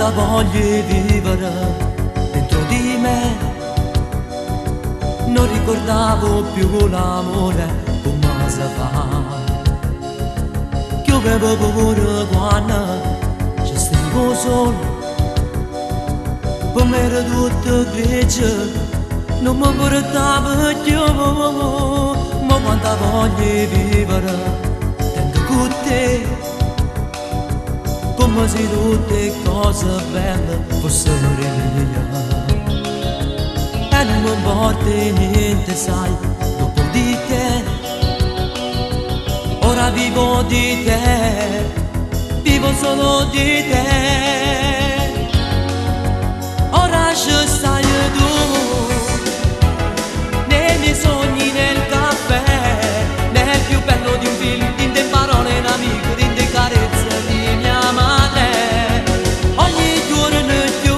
quanta voglio vivere dentro di me. Non ricordavo più l'amore come si fa. Che io avevo paura quando ci stavo solo. Per me era tutto grigio, non mi portava più. Ma quanta voglio vivere dentro con te, come se tutte cose belle fossero mie. E non mi importa niente, sai, dopo di te. Ora vivo di te, vivo solo di te. Ora ci stai tu, nei miei sogni, nel caffè, nel più bello di un film, in te parole un amico, in te carezze di mia madre. Ogni giorno più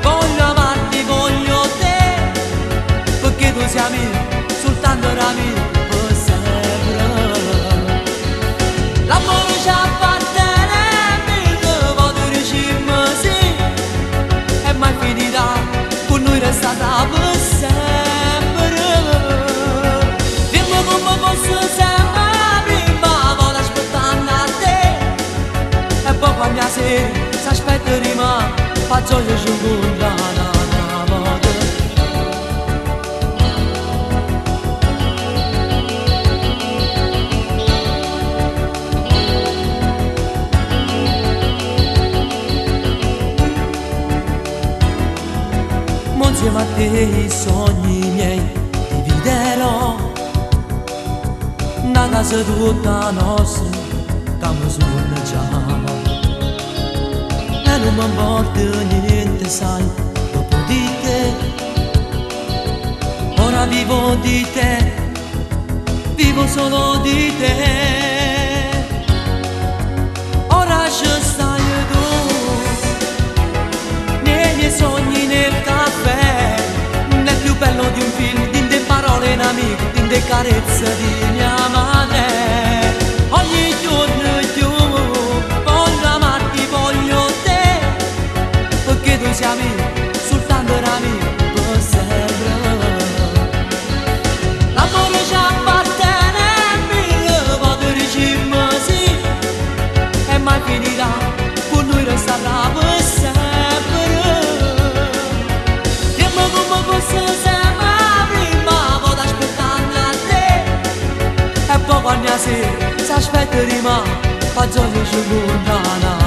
voglio amarti, voglio te, perché tu sei amico, soltanto amico per sempre. L'amore ci appartiene, mille volte dicemmo sì, e mai finita, con noi restata per sempre. Dimmi come posso sempre prima, voglio aspettare a te, e poi quando la sera si aspetta di me, fa gioia ci incontra una volta. Insieme a te i sogni miei dividerò, una casa tutta nostra che mi suona già. E non mi importa niente, sai, dopo di te. Ora vivo di te, vivo solo di te. Ora ci stai tu, nei miei sogni, nel caffè, nel più bello di un film, in te parole un amico, in te carezze di mia madre. Ogni giorno più voglio amarti, voglio te, perché tu sei amico, soltanto un amico per sempre. L'amore ci appartiene, mille volte dicemmo sì, e mai finirà, con noi resterà per sempre. Posso sempre prima, vado aspettando a te, e poi quando la sera si aspetta di me, fa gioia ci incontrano.